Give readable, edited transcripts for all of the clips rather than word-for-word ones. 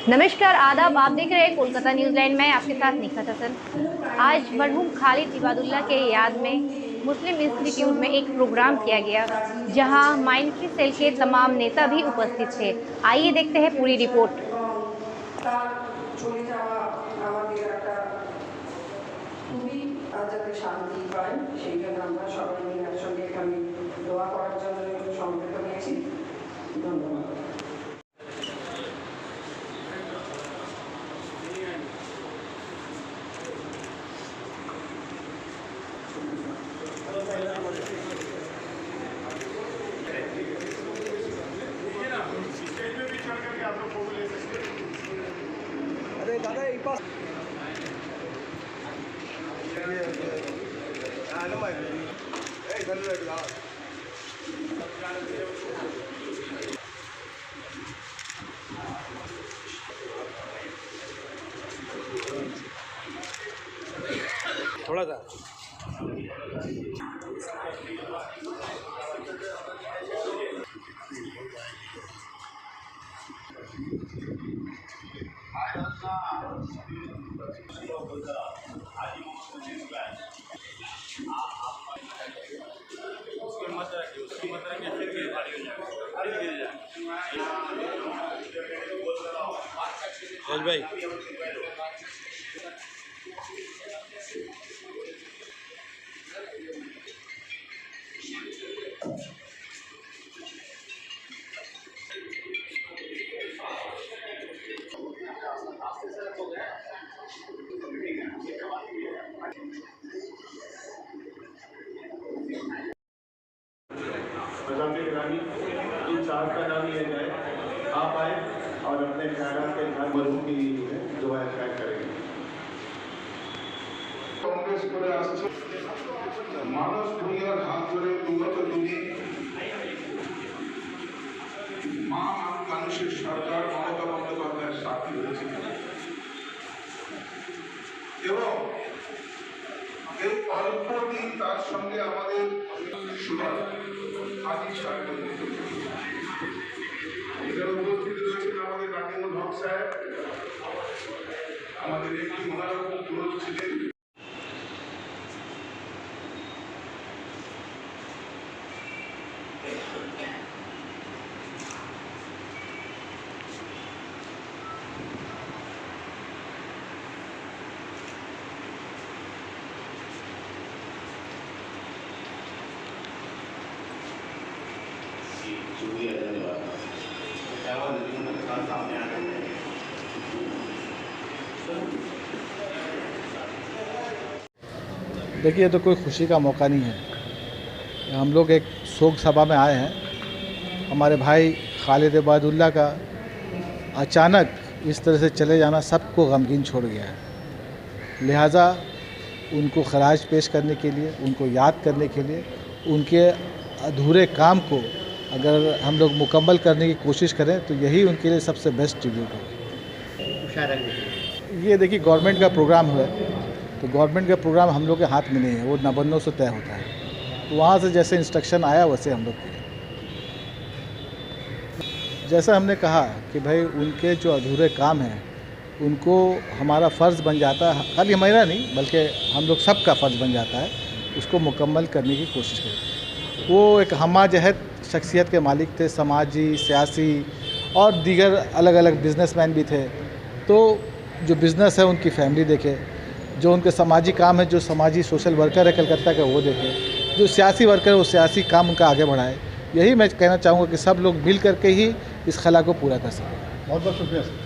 नमस्कार, आदाब। आप देख रहे हैं कोलकाता न्यूज़लैंड में आपके साथ निखत हसन। आज मरहूम खालिद इबादुल्ला के याद में मुस्लिम इंस्टीट्यूट में एक प्रोग्राम किया गया, जहां माइनॉरिटी सेल के तमाम नेता भी उपस्थित थे। आइए देखते हैं पूरी रिपोर्ट। যাতে শান্তি পায় সেই জন্য আমরা সবাই মিলে একসঙ্গে এখানে দোয়া করার জন্য সমবেত হয়েছি। ধন্যবাদ। अरे दादा एक पास थोड़ा सा भाई इन चार का नाम लिया जाए, आप आए और अपने ख्याल के घर मरहूम की दुआ शायद करेंगे। कांग्रेस করে আসছে মানস ভূঁইয়ার হাত ধরে বিগত দিনে মা মানুষের সরকার মমতা বন্দ্যোপাধ্যায়ের সাথী হয়েছিল এবং এই অল্প দিন তার সঙ্গে আমাদের সুরাজ হাজি সাহেব এখানে উপস্থিত রয়েছেন আমাদের নাকিমুল হক সাহেব, আমাদের একটি ওনারা খুব ক্লোজ ছিলেন। शुक्रिया, धन्यवाद। सामने आ गए देखिए, ये तो कोई खुशी का मौका नहीं है। हम लोग एक शोक सभा में आए हैं। हमारे भाई खालिद इबादुल्ला का अचानक इस तरह से चले जाना सबको गमगीन छोड़ गया है। लिहाजा उनको खराज पेश करने के लिए, उनको याद करने के लिए, उनके अधूरे काम को अगर हम लोग मुकम्मल करने की कोशिश करें तो यही उनके लिए सबसे बेस्ट ट्रिब्यूट होगा। ये देखिए, गवर्नमेंट का प्रोग्राम है तो गवर्नमेंट का प्रोग्राम हम लोग के हाथ में नहीं है, वो नबन्नों से तय होता है। तो वहाँ से जैसे इंस्ट्रक्शन आया वैसे हम लोग किए। जैसा हमने कहा कि भाई उनके जो अधूरे काम हैं उनको हमारा फ़र्ज़ बन जाता है, खाली हमारा नहीं बल्कि हम लोग सबका फ़र्ज़ बन जाता है उसको मुकम्मल करने की कोशिश करें। वो एक हमाजहत शख्सियत के मालिक थे, समाजी, सियासी और दीगर अलग अलग बिज़नेसमैन भी थे। तो जो बिज़नेस है उनकी फैमिली देखे, जो उनके समाजी काम है, जो समाजी सोशल वर्कर है कलकत्ता का वो देखे, जो सियासी वर्कर है वो सियासी काम उनका आगे बढ़ाए। यही मैं कहना चाहूँगा कि सब लोग मिल करके ही इस खला को पूरा कर सकें। बहुत बहुत शुक्रिया सर।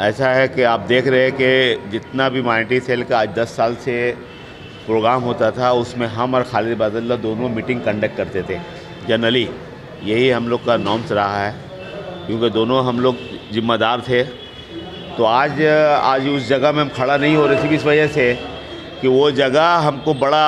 ऐसा है कि आप देख रहे हैं कि जितना भी माइनॉरिटी सेल का आज 10 साल से प्रोग्राम होता था उसमें हम और खालिद इबादुल्ला दोनों मीटिंग कंडक्ट करते थे। जनरली यही हम लोग का नॉर्म्स रहा है, क्योंकि दोनों हम लोग जिम्मेदार थे। तो आज उस जगह में हम खड़ा नहीं हो रहे थे इस वजह से कि वो जगह हमको बड़ा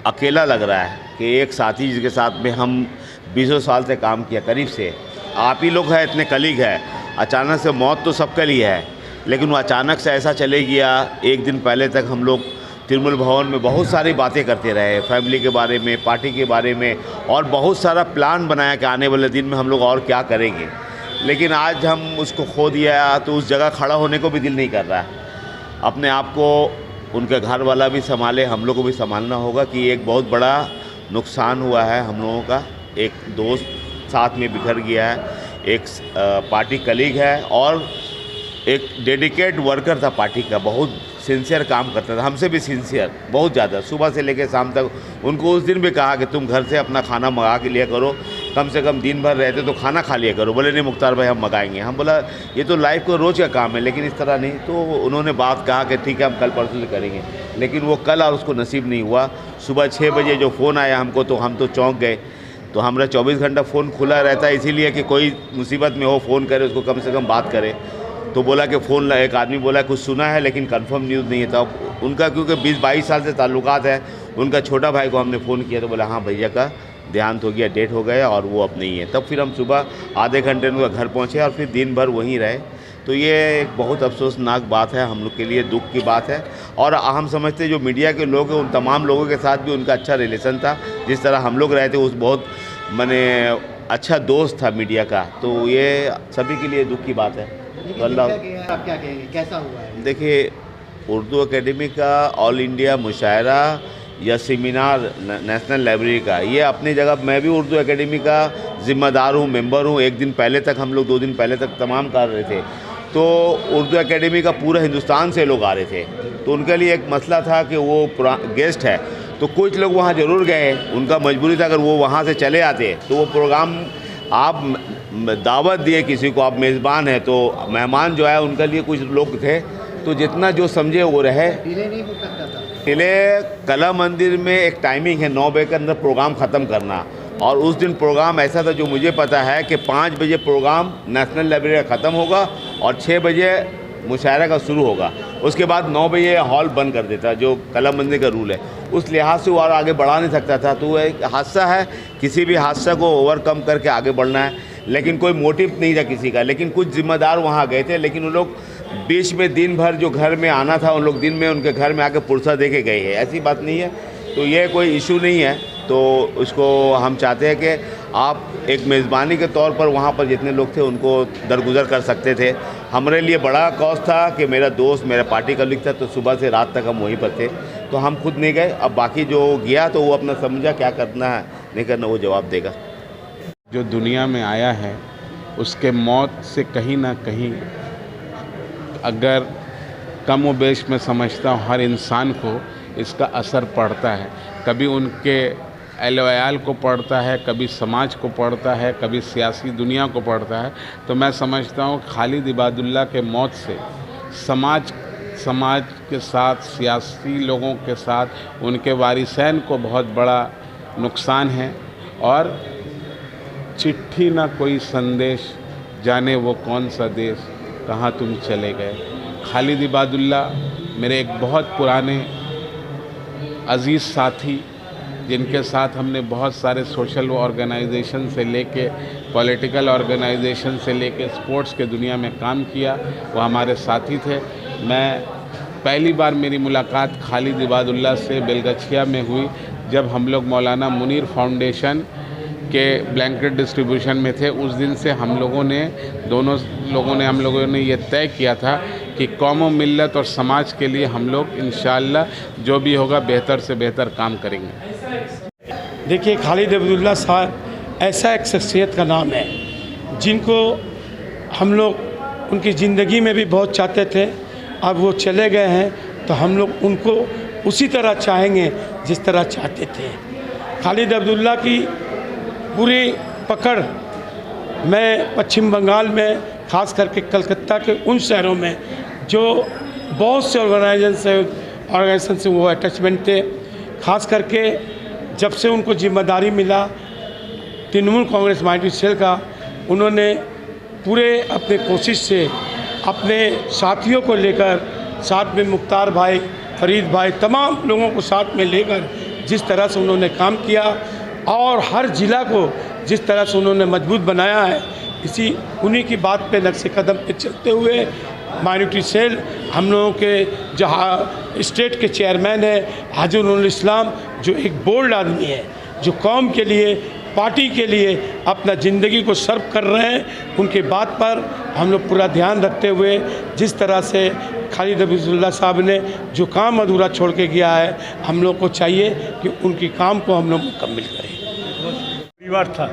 अकेला लग रहा है कि एक साथी जिसके साथ में हम 20 साल से काम किया, करीब से आप ही लोग हैं, इतने कलीग हैं, अचानक से मौत तो सबके लिए है, लेकिन वो अचानक से ऐसा चले गया। एक दिन पहले तक हम लोग तिरुमल भवन में बहुत सारी बातें करते रहे, फैमिली के बारे में, पार्टी के बारे में, और बहुत सारा प्लान बनाया कि आने वाले दिन में हम लोग और क्या करेंगे। लेकिन आज हम उसको खो दिया तो उस जगह खड़ा होने को भी दिल नहीं कर रहा है। अपने आप को उनके घर वाला भी संभाले, हम लोग को भी संभालना होगा कि एक बहुत बड़ा नुकसान हुआ है हम लोगों का। एक दोस्त साथ में बिखर गया है, एक पार्टी कलीग है और एक डेडिकेट वर्कर था पार्टी का, बहुत सिंसियर काम करता था, हमसे भी सिंसियर बहुत ज़्यादा, सुबह से लेकर शाम तक। उनको उस दिन भी कहा कि तुम घर से अपना खाना मंगा के लिया करो, कम से कम दिन भर रहते तो खाना खा लिया करो। बोले नहीं मुख्तार भाई हम मंगाएंगे। हम बोला ये तो लाइफ को रोज़ का काम है, लेकिन इस तरह नहीं। तो उन्होंने बात कहा कि ठीक है हम कल परसों से करेंगे, लेकिन वो कल और उसको नसीब नहीं हुआ। सुबह 6 बजे जो फ़ोन आया हमको तो हम तो चौंक गए। तो हमारा 24 घंटा फ़ोन खुला रहता है, इसीलिए कि कोई मुसीबत में हो फ़ोन करे, उसको कम से कम बात करे। तो बोला कि फ़ोन, एक आदमी बोला कुछ सुना है लेकिन कंफर्म न्यूज़ नहीं है। तब उनका क्योंकि 20-22 साल से ताल्लुकात है, उनका छोटा भाई को हमने फ़ोन किया तो बोला हाँ भैया का देहांत हो गया, डेट हो गया और वो अब नहीं है। तब फिर हम सुबह आधे घंटे उनका घर पहुँचे और फिर दिन भर वहीं रहे। तो ये एक बहुत अफसोसनाक बात है, हम लोग के लिए दुख की बात है। और हम समझते जो मीडिया के लोग हैं उन तमाम लोगों के साथ भी उनका अच्छा रिलेशन था, जिस तरह हम लोग रहते उस बहुत माने अच्छा दोस्त था मीडिया का। तो ये सभी के लिए दुख की बात है। तो अल्लाह, आप क्या कहेंगे, कैसा हुआ है? देखिए उर्दू एकेडमी का ऑल इंडिया मुशायरा या सेमिनार नेशनल लाइब्रेरी का, ये अपनी जगह, मैं भी उर्दू एकेडमी का ज़िम्मेदार हूँ, मेंबर हूँ। एक दिन पहले तक हम लोग 2 दिन पहले तक तमाम कर रहे थे। तो उर्दू एकेडमी का पूरा हिंदुस्तान से लोग आ रहे थे, तो उनके लिए एक मसला था कि वो गेस्ट है, तो कुछ लोग वहाँ ज़रूर गए, उनका मजबूरी था। अगर वो वहाँ से चले आते तो वो प्रोग्राम, आप दावत दिए किसी को, आप मेज़बान हैं, तो मेहमान जो है उनके लिए कुछ लोग थे, तो जितना जो समझे वो रहे। डिले नहीं हो सकता था? डिले, कला मंदिर में एक टाइमिंग है 9 बजे के अंदर प्रोग्राम ख़त्म करना, और उस दिन प्रोग्राम ऐसा था जो मुझे पता है कि 5 बजे प्रोग्राम नेशनल लाइब्रेरी का ख़त्म होगा और 6 बजे मुशायरा का शुरू होगा। उसके बाद 9 बजे हॉल बंद कर देता, जो कला मंदिर का रूल है। उस लिहाज से वो और आगे बढ़ा नहीं सकता था। तो एक हादसा है, किसी भी हादसा को ओवरकम करके आगे बढ़ना है, लेकिन कोई मोटिव नहीं था किसी का। लेकिन कुछ जिम्मेदार वहाँ गए थे, लेकिन उन लोग बीच में दिन भर जो घर में आना था, उन लोग दिन में उनके घर में आके पुरसा दे के गए हैं, ऐसी बात नहीं है। तो ये कोई इशू नहीं है। तो उसको हम चाहते हैं कि आप एक मेज़बानी के तौर पर वहाँ पर जितने लोग थे उनको दरगुजर कर सकते थे। हमारे लिए बड़ा कॉस्ट था कि मेरा दोस्त, मेरा पार्टी कलीग था, तो सुबह से रात तक हम वहीं पर थे, तो हम खुद नहीं गए। अब बाकी जो गया तो वो अपना समझा, क्या करना है नहीं करना वो जवाब देगा। जो दुनिया में आया है उसके मौत से कहीं ना कहीं, अगर कम व बेश में समझता हूँ, हर इंसान को इसका असर पड़ता है। कभी उनके अहल को पड़ता है, कभी समाज को पड़ता है, कभी सियासी दुनिया को पड़ता है। तो मैं समझता हूँ खालिद इबादुल्लाह के मौत से समाज के साथ, सियासी लोगों के साथ, उनके वारिसैन को बहुत बड़ा नुकसान है। और चिट्ठी ना कोई संदेश, जाने वो कौन सा देश, कहाँ तुम चले गए। खालिद इबादुल्लाह मेरे एक बहुत पुराने अज़ीज़ साथी, जिनके साथ हमने बहुत सारे सोशल ऑर्गेनाइजेशन से लेके, पॉलिटिकल ऑर्गेनाइजेशन से लेके स्पोर्ट्स के दुनिया में काम किया, वो हमारे साथी थे। मैं पहली बार मेरी मुलाकात खालिद इबादुल्लाह से बेलगछिया में हुई, जब हम लोग मौलाना मुनीर फाउंडेशन के ब्लैंकेट डिस्ट्रीब्यूशन में थे। उस दिन से हम लोगों ने ये तय किया था कि कौम व मिल्लत और समाज के लिए हम लोग इंशाअल्लाह जो भी होगा बेहतर से बेहतर काम करेंगे। देखिए, खालिद इबादुल्लाह साहब ऐसा एक शख्सियत का नाम है जिनको हम लोग उनकी ज़िंदगी में भी बहुत चाहते थे। अब वो चले गए हैं तो हम लोग उनको उसी तरह चाहेंगे जिस तरह चाहते थे। खालिद इबादुल्लाह की पूरी पकड़ मैं पश्चिम बंगाल में, ख़ास करके कलकत्ता के उन शहरों में जो बहुत से ऑर्गेनाइजेशन से वो अटैचमेंट थे, ख़ास करके जब से उनको जिम्मेदारी मिला तृणमूल कांग्रेस माइनॉरिटी सेल का, उन्होंने पूरे अपने कोशिश से अपने साथियों को लेकर, साथ में मुख्तार भाई, फरीद भाई, तमाम लोगों को साथ में लेकर जिस तरह से उन्होंने काम किया और हर ज़िला को जिस तरह से उन्होंने मजबूत बनाया है, उन्हीं की बात पे नक्शे कदम पे चलते हुए माइनॉरिटी सेल, हम लोगों के जहाँ स्टेट के चेयरमैन हैं हाजी नूरुल इस्लाम, जो एक बोल्ड आदमी है, जो कौम के लिए पार्टी के लिए अपना ज़िंदगी को सर्व कर रहे हैं। उनकी बात पर हम लोग पूरा ध्यान रखते हुए जिस तरह से खालिद हफीजुल्लाह साहब ने जो काम अधूरा छोड़ के गया है, हम लोग को चाहिए कि उनकी काम को हम लोग मुकम्मल करें। परिवार था,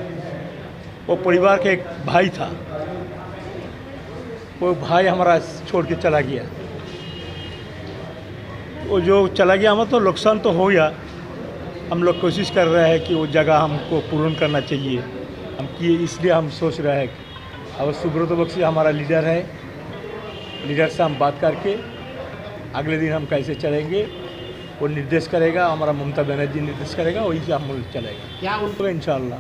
वो परिवार के एक भाई था, वो भाई हमारा छोड़ के चला गया। वो जो चला गया हमें तो नुकसान तो हो गया। हम लोग कोशिश कर रहे हैं कि वो जगह हमको पूर्ण करना चाहिए, हम किए इसलिए हम सोच रहे हैं। अब सुब्रत बख्शी हमारा लीडर है, लीडर से हम बात करके अगले दिन हम कैसे चलेंगे वो निर्देश करेगा, हमारा ममता बनर्जी निर्देश करेगा, वही से हम चलेगा क्या उनको इंशाअल्लाह।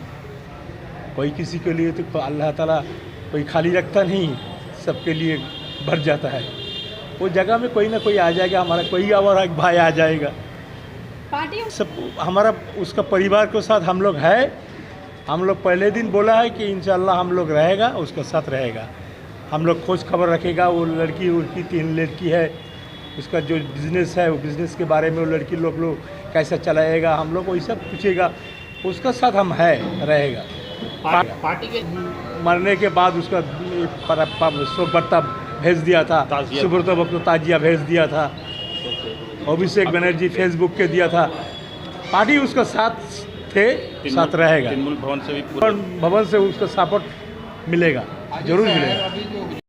कोई किसी के लिए तो अल्लाह ताला कोई खाली रखता नहीं, सबके लिए भर जाता है। वो जगह में कोई ना कोई आ जाएगा, हमारा कोई और एक भाई आ जाएगा। पार्टी सब हमारा उसका परिवार के साथ हम लोग है। हम लोग पहले दिन बोला है कि इंशाअल्लाह हम लोग रहेगा, उसके साथ रहेगा। हम लोग खोज खबर रखेगा। वो लड़की उनकी 3 लड़की है, उसका जो बिज़नेस है वो बिज़नेस के बारे में वो लड़की लोग कैसा चलाएगा, हम लोग वही सब पूछेगा। उसका साथ हम है रहेगा। पार्टी के मरने के बाद उसका शोक बर्ता भेज दिया था, सुब्रत बख्शी ताजिया भेज दिया था, अभिषेक बनर्जी फेसबुक के दिया था। पार्टी उसका साथ थे, साथ रहेगा। भवन से उसका सपोर्ट मिलेगा, जरूर मिलेगा।